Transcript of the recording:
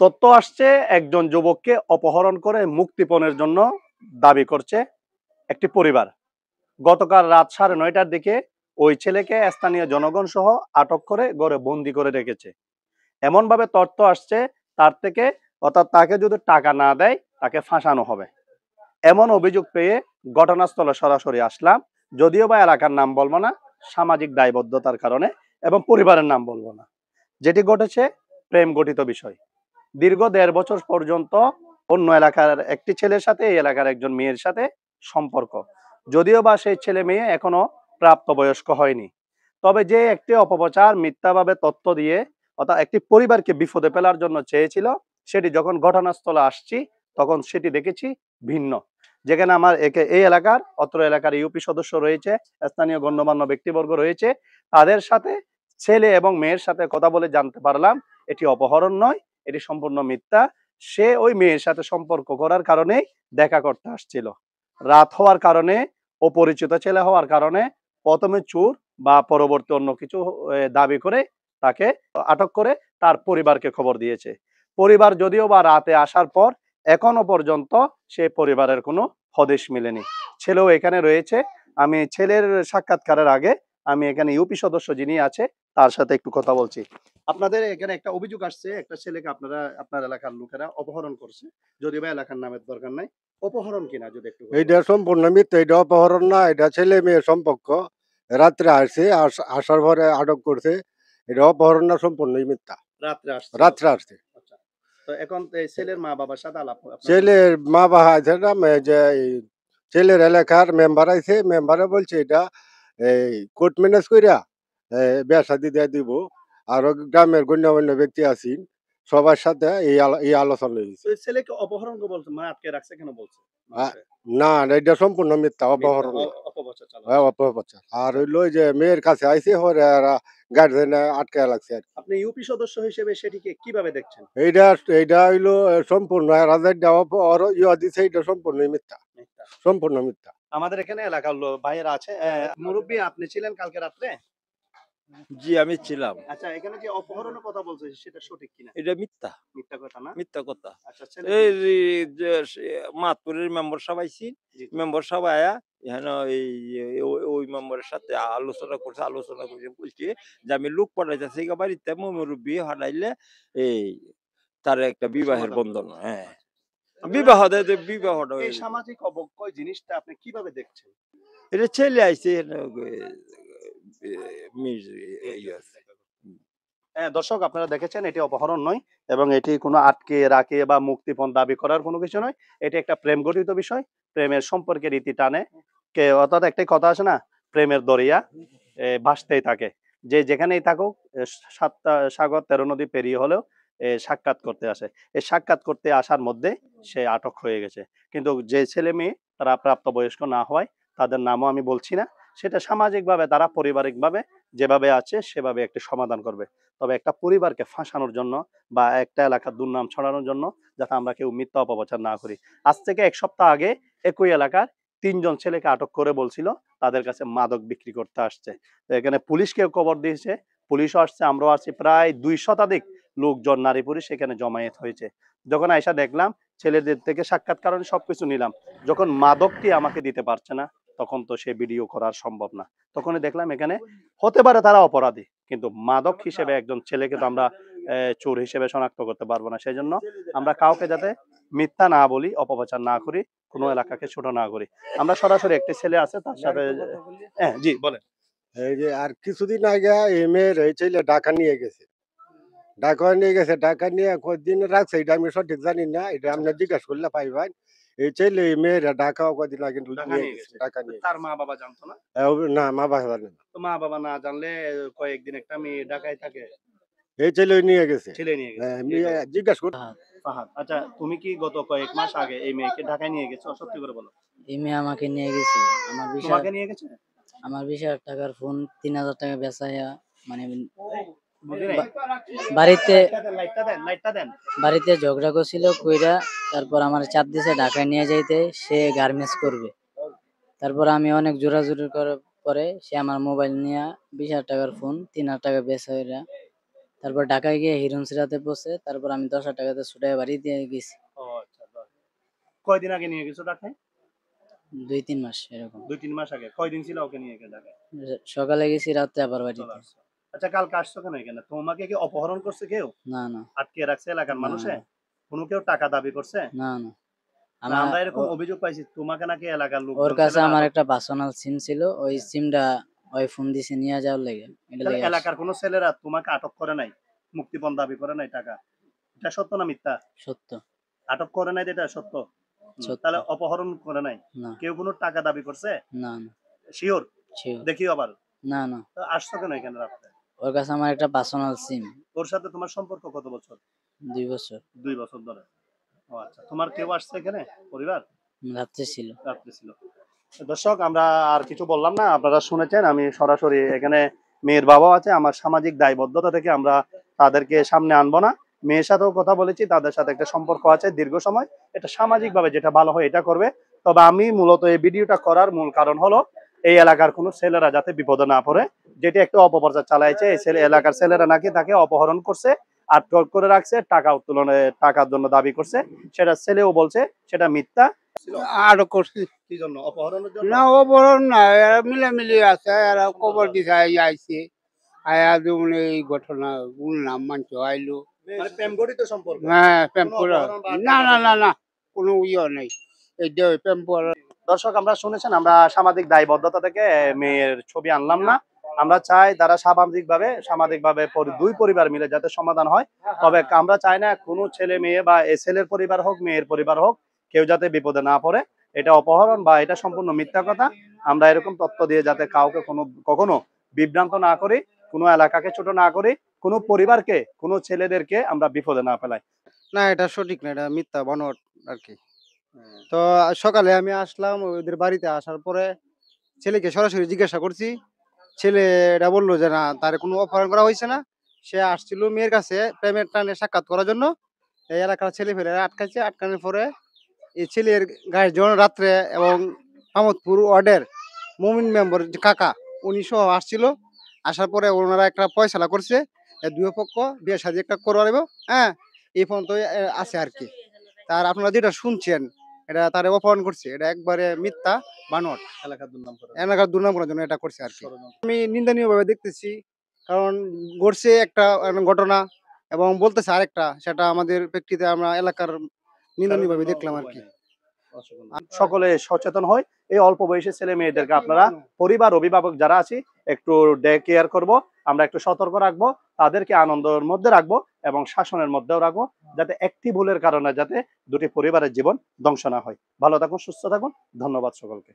তথ্য আসছে একজন যুবককে অপহরণ করে মুক্তিপণের জন্য দাবি করছে একটি পরিবার। গতকাল রাত 9:30টার দিকে ওই ছেলেকে স্থানীয় জনগণ সহ আটক করে ঘরে বন্দি করে রেখেছে। এমন ভাবে তথ্য আসছে তার থেকে, অর্থাৎ তাকে যদি টাকা না দেয় তাকে ফাঁসানো হবে, এমন অভিযোগ পেয়ে ঘটনাস্থলে সরাসরি আসলাম। যদিও বা এলাকার নাম বলবো না, সামাজিক দায়বদ্ধতার কারণে, এবং পরিবারের নাম বলবো না। যেটি ঘটেছে প্রেম গঠিত বিষয়। দীর্ঘ 1.5 বছর পর্যন্ত অন্য এলাকার একটি ছেলের সাথে এই এলাকার একজন মেয়ের সাথে সম্পর্ক। যদিও বা সেই ছেলে মেয়ে এখনো প্রাপ্তবয়স্ক হয়নি। তবে যে একটি অপপ্রচার মিথ্যাভাবে তথ্য দিয়ে, অর্থাৎ একটি পরিবারকে বিপদে ফেলার জন্য চেয়েছিল, সেটি যখন ঘটনাস্থলে আসছি তখন সেটি দেখেছি ভিন্ন। যেখানে আমার এই এলাকার, অত্র এলাকার ইউপি সদস্য রয়েছে, স্থানীয় গণ্যমান্য ব্যক্তিবর্গ রয়েছে, তাদের সাথে ছেলে এবং মেয়ের সাথে কথা বলে জানতে পারলাম এটি অপহরণ নয়, এটি সম্পূর্ণ মিথ্যা। সে ওই মেয়ের সাথে সম্পর্ক করার কারণেই দেখা করতে আসছিল। রাত হওয়ার কারণে, অপরিচিত ছেলে হওয়ার কারণে প্রথমে চোর বা পরবর্তী অন্য কিছু দাবি করে তাকে আটক করে তার পরিবারকে খবর দিয়েছে। পরিবার যদিও বা রাতে আসার পর এখনো পর্যন্ত সে পরিবারের কোনো হদিশ মিলেনি। ছেলেও এখানে রয়েছে। আমি ছেলের সাক্ষাৎকারের আগে আমি এখানে ইউপি সদস্য যিনি আছে তার সাথে একটু কথা বলছি। আপনাদের এখানে একটা অভিযোগ আসছে, একটা ছেলেকে আপনার এলাকার লোকেরা অপহরণ করছে। যদিও বা এলাকার নামের দরকার নাই। অপহরণ কিনা যদি একটু বলেন। এইটা সম্পূর্ণ মিথ্যা। এটা অপহরণ না, এটা ছেলে মেয়ের সম্পর্ক। রাত্রে আসছে, আসার পরে আটক করছে। এটা অপহরণ না, সম্পূর্ণই মিথ্যা। রাত্রে আসছে। রাত্রে আসছে। আচ্ছা। তো এখন এই ছেলের মা বাবার সাথে আলাপ আপনাদের ছেলের মা বাবা আছে না, যে এই ছেলের এলাকার মেম্বার আছে, মেম্বারে বলছে এটা এই কোর্ট ম্যানেজ কইরা বিয়া শাদি দিয়ে দিব। আরো গ্রামের গণ্যমান্য ব্যক্তি আছেন, সবার সাথে এই আলোচনা হয়েছে। ওই ছেলেকে অপহরণ করে বলছে, মা আটকে রাখছে কেন বলছে মানুষে? না, এটা সম্পূর্ণ মিথ্যা, মিথ্যা অপহরণ না। অপপ্রচার চালাচ্ছে। অপপ্রচার। আর হইলো ওই যে মেয়ের কাছে আইছে, হরে গার্জেনে আটকায় লাগছে আর কি। আপনি ইউপি সদস্য হিসেবে সেটিকে কিভাবে দেখছেন? এইটা এইটা হইলো সম্পূর্ণ রাজার দেওয়া ইয়া দিছে, এটা সম্পূর্ণই মিথ্যা, মিথ্যা। সম্পূর্ণ মিথ্যা। আমাদের এখানে এলাকার ভাইয়েরা আছে। মুরব্বী আপনি ছিলেন কালকে রাত্রে? জি, আমি ছিলাম। আচ্ছা, এখানে যে অপহরণের কথা বলছে সেটা সঠিক কিনা? এটা মিথ্যা, মিথ্যা কথা না? মিথ্যা কথা। আচ্ছা, ছেলে এই যে মাতপুরের মেম্বার সাহেব আইছেন, জি, জি। মেম্বার সাহেব আয়া এখানে ওই মেম্বারের সাথে আলোচনা করছে, বলছে যে আমি লোক পাঠাইতেছি বাড়িতে, মুরব্বি হারাইলে এই তার একটা বিবাহের সমাধান বন্ধন। করবো। হ্যাঁ, আচ্ছা। বিবাহটা বিবাহটা এই সামাজিক অবক্ষয় জিনিসটা আপনি কিভাবে দেখছেন? এটা ছেলে আইছে হ্যাঁ, দর্শক আপনারা দেখেছেন এটি অপহরণ নয়, এবং এটি কোনো আটকে রাখে বা মুক্তিপণ দাবি করার কোনো কিছু নয়। এটি একটা প্রেম গঠিত বিষয়। প্রেমের সম্পর্কের রীতি টানে অর্থাৎ একটাই কথা আছে না, প্রেমের দরিয়া ভাসতেই থাকে। যে যেখানেই থাকুক, ৭টা সাগর ১৩ নদী পেরিয়ে হলেও সাক্ষাৎ করতে আসে। এই সাক্ষাৎ করতে আসার মধ্যে সে আটক হয়ে গেছে। কিন্তু যে ছেলে মেয়ে তারা প্রাপ্তবয়স্ক না হওয়ায় তাদের নামও আমি বলছি না। সেটা সামাজিকভাবে তারা পারিবারিকভাবে যেভাবে আছে সেভাবে একটি সমাধান করবে। তবে একটা পরিবারকে ফাঁসানোর জন্য বা একটা এলাকার দুর্নাম ছড়ানোর জন্য যাতে আমরা কেউ মিথ্যা অপপ্রচার না করি। আজ থেকে ১ সপ্তাহ আগে একই এলাকার ৩ জন ছেলেকে আটক করে বলছিল তাদের কাছে মাদক বিক্রি করতে আসছে। তো এখানে পুলিশকেও খবর দিয়েছে, পুলিশও আসছে, আমরাও আসছি। প্রায় ২ শতাধিক লোকজন, নারী পুরুষ সেখানে জমায়েত হয়েছে। যখন আইসা দেখলাম, ছেলেদের থেকে সাক্ষাৎকার সবকিছু নিলাম। যখন মাদকটি আমাকে দিতে পারছে না, তখন তো সে ভিডিও করা সম্ভব না। তখনই দেখলাম এখানে হতে পারে তারা অপরাধী, কিন্তু মাদক হিসেবে একজন ছেলেকে তো আমরা চোর হিসেবে শনাক্ত করতে পারবো না। সেজন্য আমরা কাউকে যাতে মিথ্যা না বলি, অপপ্রচার না করি, কোনো এলাকাকে ছোট না করি। আমরা সরাসরি একটি ছেলে আছে তার সাথে। হ্যাঁ, জি বলেন। এই যে আর কিছুদিন আগে এই মেয়ের এই ছেলে ঢাকা নিয়ে গেছে। ঢাকা নিয়ে কদিন রাখছে, এটা আমি সঠিক জানি না, এটা আপনি জিজ্ঞাসা করলে পাইবেন। এই ছেলে এই মেয়েরা ঢাকাও কদিন আগে ঢাকা নিয়ে নিয়ে গেছে, গেছে। ঢাকা নিয়ে তার গেছে। মা বাবা জানতো না? না, মা বাবা জানে না। তো মা বাবা না জানলে কয়েকদিন একটা মেয়ে ঢাকায় থাকে, এই ছেলে নিয়ে গেছে। ছেলে নিয়ে গেছে। জি, মেয়ে বলো। জিজ্ঞাসা কর। ফাহাদ, আচ্ছা তুমি কি গত কয়েক মাস আগে এই মেয়েকে ঢাকায় নিয়ে গেছো? সত্যি করে বলো। এই মেয়ে আমাকে নিয়ে গেছিল। তোমাকে নিয়ে গেছে? আমার 20,000 টাকার ফোন 3,000 টাকা বেচাইয়া, মানে বুঝি নাই। বাড়িতে লাইটটা দেন। বাড়িতে ঝগড়া করছিল কইরা, তারপর আমার চাপ দিছে ঢাকায় নিয়ে যাইতে, সে গার্মেন্টস করবে। তারপর আমি অনেক জোরাজুরি করার পরে সে আমার মোবাইল নিয়ে 20,000 টাকার ফোন 3,000 টাকা বেচাইয়া তারপর ঢাকায় গিয়ে হিরণসিরাতে পৌঁছে তারপর আমি 10,000 টাকাতে ছুটে বাড়ি দিয়ে গেছি। ও আচ্ছা, কয়দিন আগে নিয়ে গেছো ঢাকায়? 2-3 মাস এরকম। 2-3 মাস আগে। কয়দিন ছিল ওকে নিয়ে গিয়ে ঢাকায়? সকালে গেছি, রাত্রে আবার চলে বাড়িতে। আসছো। আচ্ছা, কালকে আসছো কেন এখানে? তোমাকে কি অপহরণ করছে কেউ? না না আটকে রাখছে এলাকার না মানুষে? কোনো কেউ টাকা দাবি করছে? না না না, আমার আমরা এরকম অভিযোগ পাইছি তোমাকে নাকি এলাকার ওর লোকজন কাছে ছেলেরা আমার আটক। একটা পার্সোনাল সিম ছিল, ওই হ্যাঁ। সিমটা ওই ফোন দিছে নিয়ে যাওয়ার লেগে, এটা তাহলে লেগে আসছে। এলাকার কোনো ছেলেরা তোমাকে আটক করে নাই? মুক্তিপণ দাবি করে নাই টাকা? এটা সত্য না মিথ্যা? সত্য আটক করে নাই এটা সত্য? সত্য। তাহলে অপহরণ করে নাই? না কেউ কোনো টাকা দাবি করছে? না না শিওর? sure। দেখিও আবার। না না তো আসছো কেন এখানে রাত্রে? ওর কাছে আমার একটা পার্সোনাল সিম। ওর সাথে তোমার সম্পর্ক কত বছর? 2 বছর 2 বছর ধরে। ও আচ্ছা, তোমার কেউ আসছে এখানে পরিবার? রাত্রে ছিল। রাত্রে ছিল। দর্শক, আমরা আর কিছু বললাম না, আপনারা শুনেছেন। আমি সরাসরি এখানে মেয়ের বাবা আছে, আমার সামাজিক দায়বদ্ধতা থেকে আমরা তাদেরকে সামনে আনবো না। মেয়ের সাথেও কথা বলেছি, তাদের সাথে একটা সম্পর্ক আছে দীর্ঘ সময়। এটা সামাজিক ভাবে যেটা ভালো হয় এটা করবে। তবে আমি মূলত এই ভিডিওটা করার মূল কারণ হলো এই এলাকার কোনো ছেলেরা যাতে বিপদে না পড়ে। যেটি একটা অপপ্রচার চালাইছে, এই এলাকার ছেলেরা নাকি তাকে অপহরণ করছে, আটক করে রাখছে, টাকা উত্তোলনে টাকার জন্য দাবি করছে। সেটা ছেলেও বলছে সেটা মিথ্যা। আটক করছি কি জন্য? অপহরণের জন্য? না, অপহরণ না, এরা মিলামিলি আছে, এরা খবর দিছে আইছে, আয়া যেমন এই ঘটনা শুনলাম, মানুষ আইলো। মানে প্রেম গঠিত সম্পর্ক? হ্যাঁ, প্রেম কোনো করা। অপহরণ বা না টাকা না না পয়সা? না, কোনো ইয়ে নেই, এইটা প্রেম করা। দর্শক, আমরা শুনেছেন, আমরা সামাজিক দায়বদ্ধতা থেকে মেয়ের ছবি আনলাম না। আমরা চাই তারা সামাজিক ভাবে দুই পরিবার মিলে যাতে সমাধান হয়। তবে আমরা চাই না কোনো ছেলে মেয়ে বা এই ছেলের পরিবার হোক মেয়ের পরিবার হোক কেউ যাতে বিপদে না পড়ে। এটা অপহরণ বা এটা সম্পূর্ণ মিথ্যা কথা। আমরা এরকম তথ্য দিয়ে যাতে কাউকে কখনো বিভ্রান্ত না করি, কোনো এলাকাকে ছোট না করি, কোনো পরিবারকে, কোনো ছেলেদেরকে আমরা বিপদে না ফেলাই। না, এটা সঠিক না, এটা মিথ্যা বানোয়াট আর কি। তো সকালে আমি আসলাম ওদের বাড়িতে, আসার পরে ছেলেকে সরাসরি জিজ্ঞাসা করছি। ছেলে এটা বললো যে না, তার কোনো অপহরণ করা হয়েছে না, সে আসছিল মেয়ের কাছে প্রেমের টানে সাক্ষাৎ করার জন্য। এই এলাকার ছেলে ফেলে আটকাইছে, আটকানোর পরে এই ছেলের গার্জিয়ন রাত্রে এবং মামদপুর ওয়ার্ডের মুমিন মেম্বার যে কাকা, উনি সহ আসছিল। আসার পরে ওনারা একটা ফয়সালা করছে, দুই পক্ষ বিয়ে শাদী একটা করবো। হ্যাঁ, এই পর্যন্ত আছে আর কি। তার আপনারা যেটা শুনছেন, এটা তারে অপহরণ করছে, এটা একবারে মিথ্যা বানোয়াট। এলাকার দুর্নাম করে। এলাকার দুর্নাম করার জন্য এটা করছে আর কি। ষড়যন্ত্র। আমি নিন্দনীয় ভাবে দেখতেছি, কারণ ঘটছে একটা ঘটনা এবং বলতেছে আরেকটা, সেটা আমাদের প্রেক্ষিতে আমরা এলাকার নিন্দনীয় ভাবে দেখলাম আর কি। সকলে সচেতন হয়। এই অল্প বয়সী ছেলে মেয়েদেরকে আপনারা পরিবার অভিভাবক যারা আছি একটু কেয়ার করব, আমরা একটু সতর্ক রাখবো, তাদেরকে আনন্দের মধ্যে রাখবো এবং শাসনের মধ্যেও রাখবো, যাতে একটি ভুলের কারণে যাতে দুটি পরিবারের জীবন ধ্বংস না হয়। ভালো থাকুন, সুস্থ থাকুন। ধন্যবাদ সকলকে।